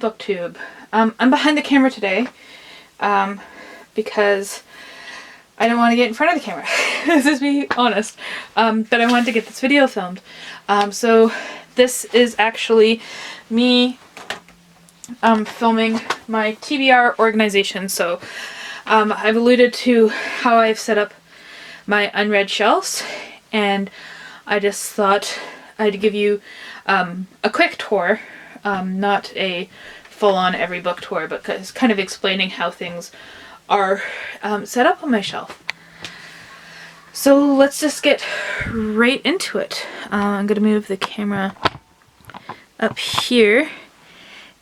booktube. I'm behind the camera today because I don't want to get in front of the camera. Let's just be honest. But I wanted to get this video filmed. So this is actually me filming my TBR organization. So I've alluded to how I've set up my unread shelves, and I just thought I'd give you a quick tour, not a full-on every book tour, but kind of explaining how things are set up on my shelf. So let's just get right into it. I'm going to move the camera up here,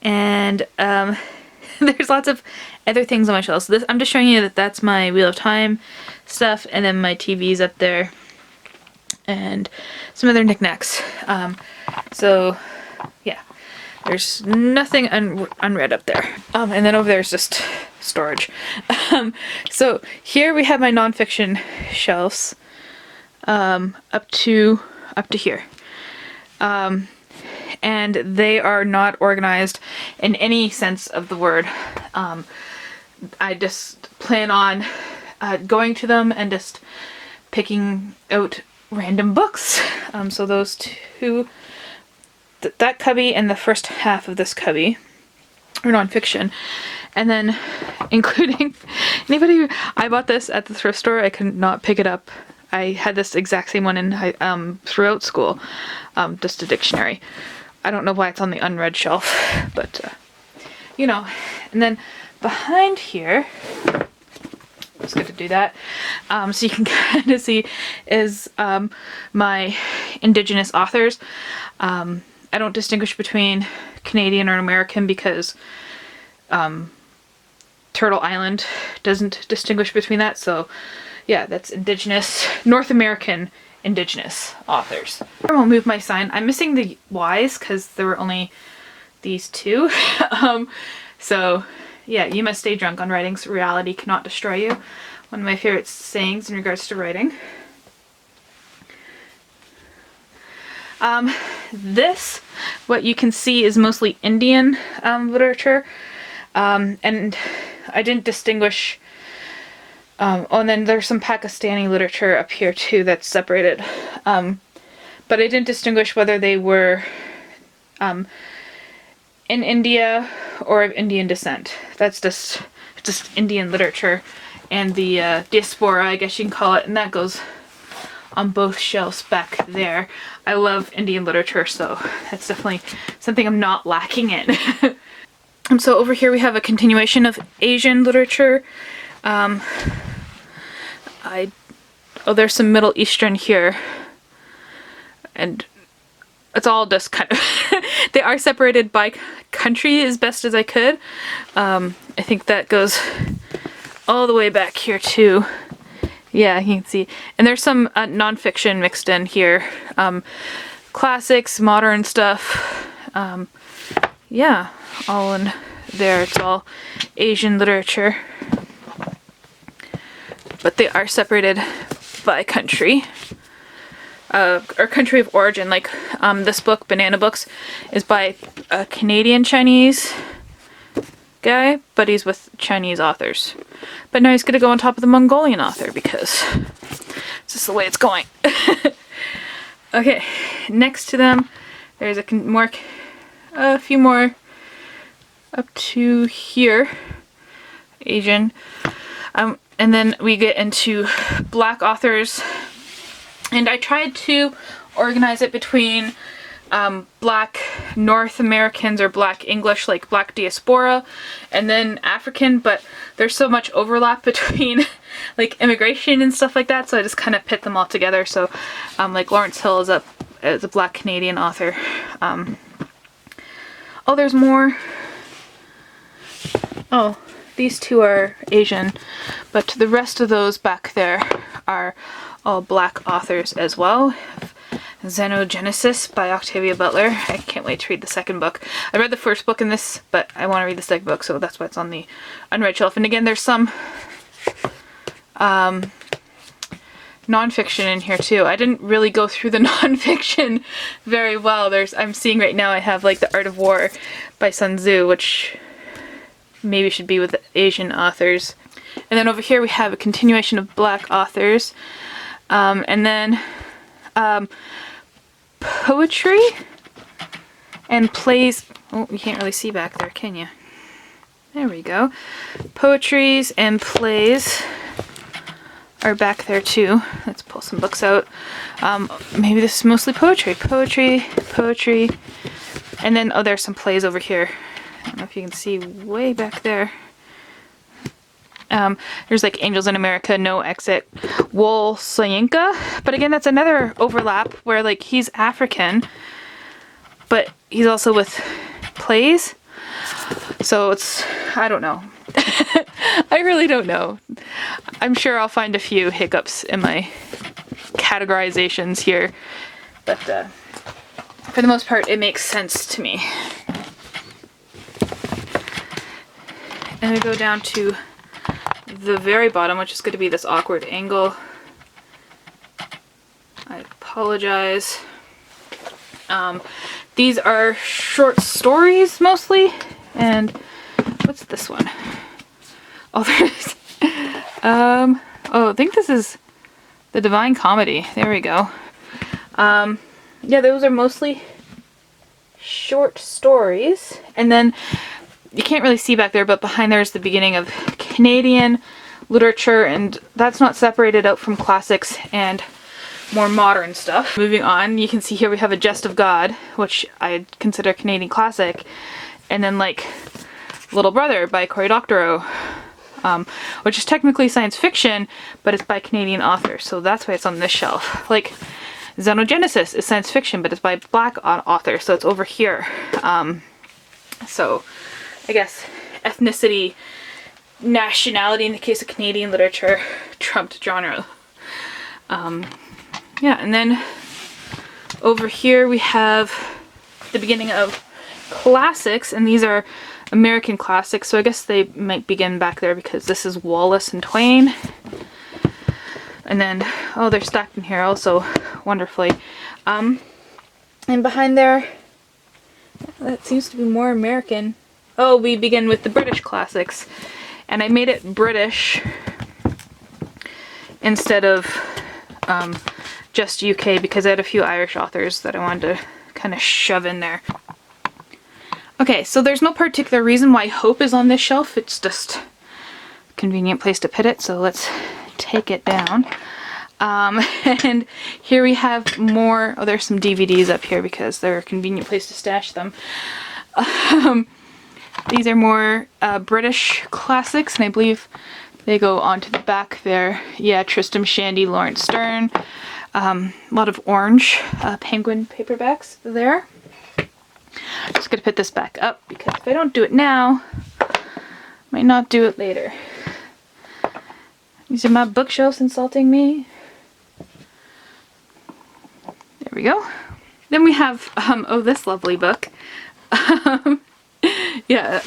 and there's lots of other things on my shelf. So I'm just showing you that that's my Wheel of Time stuff, and then my TV's up there, and some other knickknacks. So yeah, there's nothing unread up there. And then over there is just storage. So here we have my nonfiction shelves, up to here. And they are not organized in any sense of the word. I just plan on going to them and just picking out random books. So those two, that cubby and the first half of this cubby are nonfiction. And then including anybody, I bought this at the thrift store. I could not pick it up. I had this exact same one in throughout school, just a dictionary. I don't know why it's on the unread shelf, but you know. And then behind here, it's good to do that, so you can kind of see, is my Indigenous authors. I don't distinguish between Canadian or American because Turtle Island doesn't distinguish between that. So yeah, that's Indigenous, North American Indigenous authors. I won't move my sign. I'm missing the Y's because there were only these two. So yeah, you must stay drunk on writing, so reality cannot destroy you. One of my favorite sayings in regards to writing. This, what you can see, is mostly Indian literature, and I didn't distinguish. Oh, and then there's some Pakistani literature up here too that's separated, but I didn't distinguish whether they were in India or of Indian descent. That's just Indian literature, and the diaspora, I guess you can call it, and that goes on both shelves back there. I love Indian literature, so that's definitely something I'm not lacking in. And so over here we have a continuation of Asian literature. There's some Middle Eastern here, and it's all just kind of they are separated by country as best as I could. I think that goes all the way back here too. Yeah, you can see. And there's some nonfiction mixed in here. Classics, modern stuff. Yeah, all in there. It's all Asian literature. But they are separated by country. Or country of origin. Like this book, Banana Books, is by a Canadian Chinese guy, but he's with Chinese authors. But now he's gonna go on top of the Mongolian author because it's just the way it's going. Okay, next to them, there's a few more up to here, Asian, and then we get into Black authors, and I tried to organize it between Black North Americans or Black English, like Black diaspora, and then African, but there's so much overlap between like immigration and stuff like that, so I just kind of pit them all together. So like Lawrence Hill is a Black Canadian author. Oh, there's more. Oh, these two are Asian, but the rest of those back there are all Black authors as well. Xenogenesis by Octavia Butler. I can't wait to read the second book. I read the first book in this, but I want to read the second book, so that's why it's on the unread shelf. And again, there's some nonfiction in here too. I didn't really go through the nonfiction very well. I'm seeing right now I have like The Art of War by Sun Tzu, which maybe should be with Asian authors. And then over here we have a continuation of Black authors. And then poetry and plays. Oh, you can't really see back there, can you? There we go. Poetries and plays are back there too. Let's pull some books out. Maybe this is mostly poetry. Poetry. And then, oh, there's some plays over here. I don't know if you can see way back there. There's like Angels in America, No Exit, Wol Soyinka. But again, that's another overlap where like he's African, but he's also with plays. So it's, I don't know. I really don't know. I'm sure I'll find a few hiccups in my categorizations here, but for the most part, it makes sense to me. And we go down to the very bottom, which is going to be this awkward angle. I apologize. These are short stories mostly, and what's this one? Oh, there's oh, I think this is The Divine Comedy. There we go. Yeah, those are mostly short stories, and then you can't really see back there, but behind there is the beginning of Canadian literature, and that's not separated out from classics and more modern stuff. Moving on, you can see here we have A Jest of God, which I consider Canadian classic, and then like Little Brother by Cory Doctorow, which is technically science fiction, but it's by Canadian authors, so that's why it's on this shelf. Like Xenogenesis is science fiction, but it's by Black authors, so it's over here. So I guess ethnicity, nationality in the case of Canadian literature trumped genre. Yeah, and then over here we have the beginning of classics, and these are American classics, so I guess they might begin back there because this is Wallace and Twain. And then, oh, they're stacked in here also wonderfully. And behind there, that seems to be more American. Oh, we begin with the British classics. And I made it British instead of just UK because I had a few Irish authors that I wanted to kind of shove in there. Okay, so there's no particular reason why Hope is on this shelf. It's just a convenient place to put it, so let's take it down. And here we have more, oh, there's some DVDs up here because they're a convenient place to stash them. These are more British classics, and I believe they go onto the back there. Yeah, Tristram Shandy, Lawrence Stern. A lot of orange Penguin paperbacks there. I'm just going to put this back up because if I don't do it now, I might not do it later. These are my bookshelves insulting me. There we go. Then we have, oh, this lovely book. Yeah,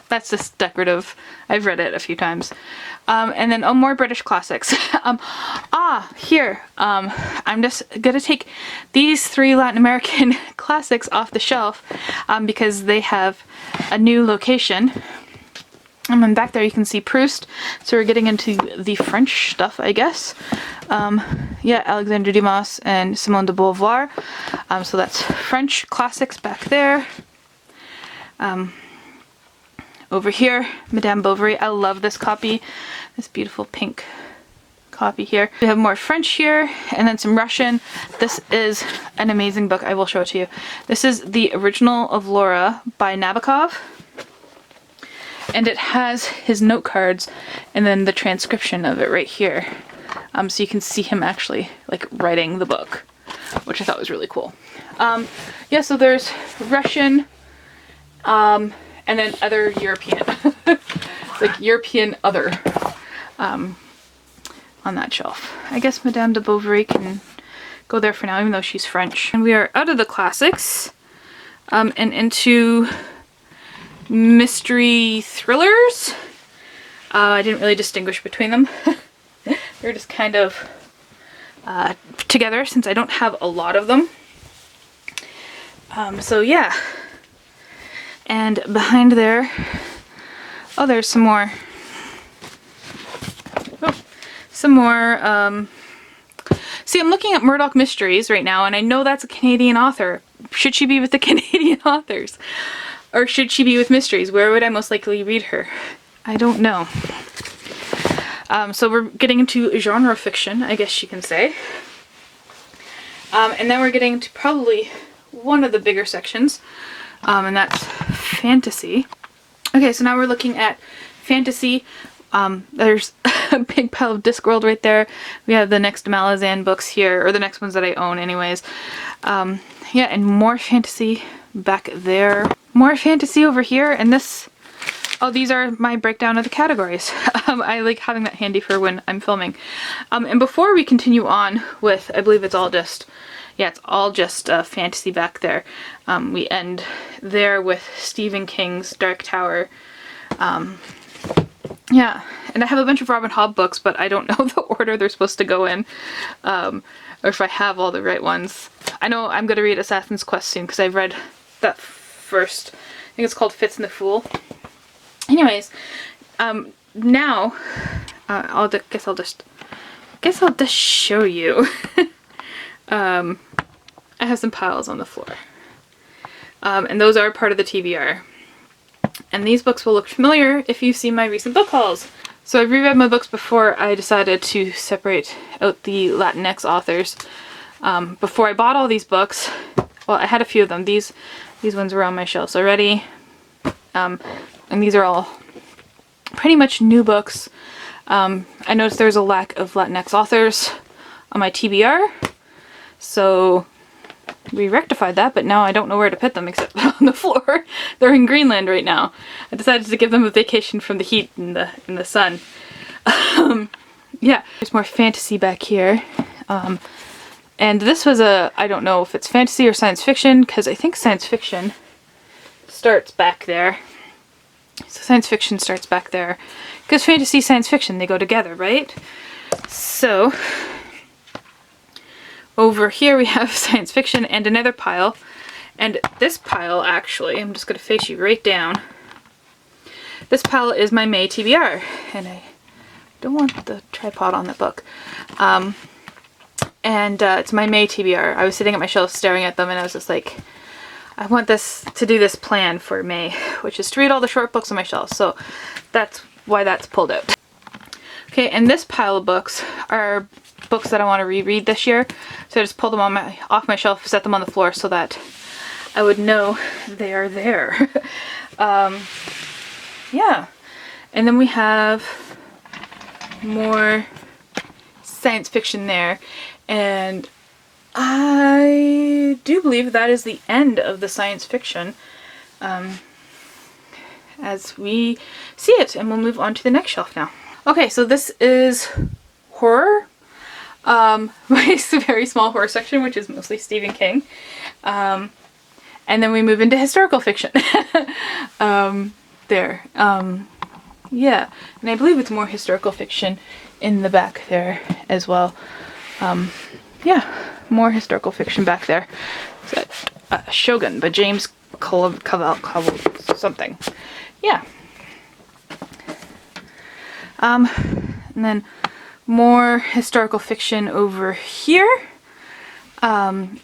that's just decorative. I've read it a few times. And then, oh, more British classics. Here, I'm just gonna take these 3 Latin American classics off the shelf because they have a new location. And then back there you can see Proust, so we're getting into the French stuff, I guess. Yeah, Alexandre Dumas and Simone de Beauvoir. So that's French classics back there. Over here, Madame Bovary. I love this copy, this beautiful pink copy here. We have more French here, and then some Russian. This is an amazing book. I will show it to you. This is the original of Laura by Nabokov. And it has his note cards and then the transcription of it right here. So you can see him actually like writing the book, which I thought was really cool. Yeah, so there's Russian, and then other European, like European other, on that shelf. I guess Madame de Bovary can go there for now, even though she's French. And we are out of the classics, and into mystery thrillers. I didn't really distinguish between them. They're just kind of together since I don't have a lot of them. So yeah. And behind there, oh, there's some more. Oh, some more. See, I'm looking at Murdoch Mysteries right now, and I know that's a Canadian author. Should she be with the Canadian authors? Or should she be with Mysteries? Where would I most likely read her? I don't know. So we're getting into genre fiction, I guess you can say. And then we're getting to probably one of the bigger sections, and that's fantasy. Okay, so now we're looking at fantasy. There's a big pile of Discworld right there. We have the next Malazan books here, or the next ones that I own anyways. Yeah, and more fantasy back there. More fantasy over here, and this... Oh, these are my breakdown of the categories. I like having that handy for when I'm filming. And before we continue on with, I believe it's all just... Yeah, it's all just fantasy back there. We end there with Stephen King's Dark Tower. Yeah, and I have a bunch of Robin Hobb books, but I don't know the order they're supposed to go in, or if I have all the right ones. I know I'm going to read Assassin's Quest soon, because I've read that first. I think it's called Fitz and the Fool. Anyways, now, I guess I'll just show you. I have some piles on the floor. And those are part of the TBR. And these books will look familiar if you've seen my recent book hauls. So I've reread my books before I decided to separate out the Latinx authors. Before I bought all these books, well, I had a few of them. These ones were on my shelves already. And these are all pretty much new books. I noticed there's a lack of Latinx authors on my TBR. So we rectified that, but now I don't know where to put them except on the floor. They're in Greenland right now. I decided to give them a vacation from the heat and the sun. Yeah, there's more fantasy back here. And this was I don't know if it's fantasy or science fiction, because I think science fiction starts back there. So science fiction starts back there. Because fantasy, science fiction, they go together, right? So... over here we have science fiction and another pile. And this pile, actually, I'm just going to face you right down. This pile is my May TBR. And I don't want the tripod on the book. It's my May TBR. I was sitting at my shelf staring at them and I was just like, I want to do this plan for May, which is to read all the short books on my shelf. So that's why that's pulled out. Okay, and this pile of books are books that I want to reread this year. So I just pulled them off my shelf, set them on the floor so that I would know they are there. Yeah. And then we have more science fiction there. And I do believe that is the end of the science fiction as we see it. And we'll move on to the next shelf now. Okay, so this is horror. My very small horror section, which is mostly Stephen King. And then we move into historical fiction. There. Yeah, and I believe it's more historical fiction in the back there as well. Yeah, more historical fiction back there. Is that Shogun by James Cavell something. Yeah. And then more historical fiction over here,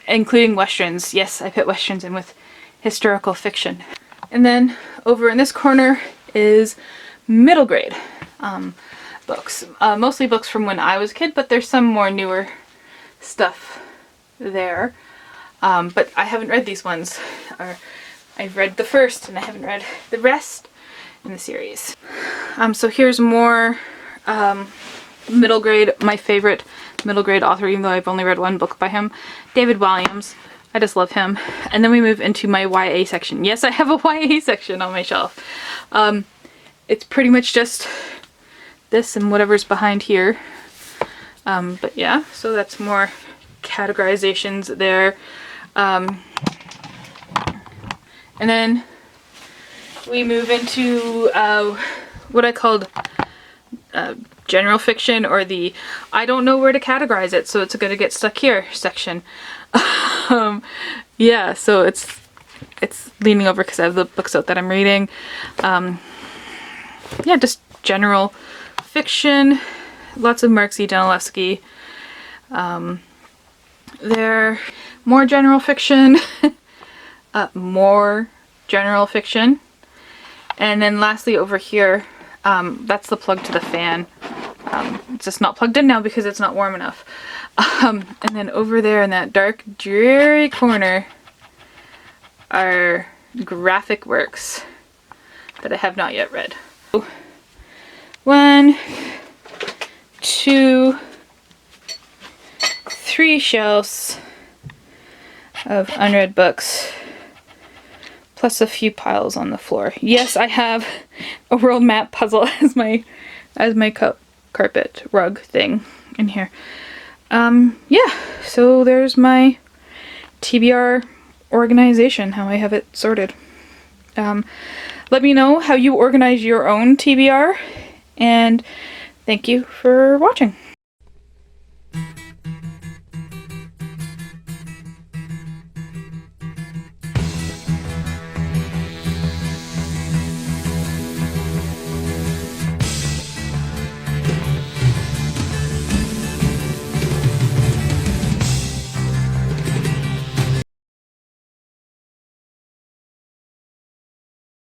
including westerns. Yes, I put westerns in with historical fiction. And then over in this corner is middle grade books. Mostly books from when I was a kid, but there's some more newer stuff there. But I haven't read these ones. I've read the first and I haven't read the rest in the series. So here's more middle grade, my favorite middle grade author, even though I've only read one book by him, David Walliams. I just love him. And then we move into my YA section. Yes, I have a YA section on my shelf. It's pretty much just this and whatever's behind here. But yeah, so that's more categorizations there. And then we move into what I called general fiction or the I don't know where to categorize it, so it's gonna get stuck here section. Yeah, so it's leaning over because I have the books out that I'm reading. Yeah, just general fiction, lots of Marksy Danilewski. There, more general fiction, more general fiction, and then lastly over here, that's the plug to the fan. It's just not plugged in now because it's not warm enough. And then over there in that dark, dreary corner are graphic works that I have not yet read. 1, 2, 3 shelves of unread books, plus a few piles on the floor. Yes, I have a world map puzzle as my carpet rug thing in here. Yeah, so there's my TBR organization, how I have it sorted. Let me know how you organize your own TBR, and thank you for watching.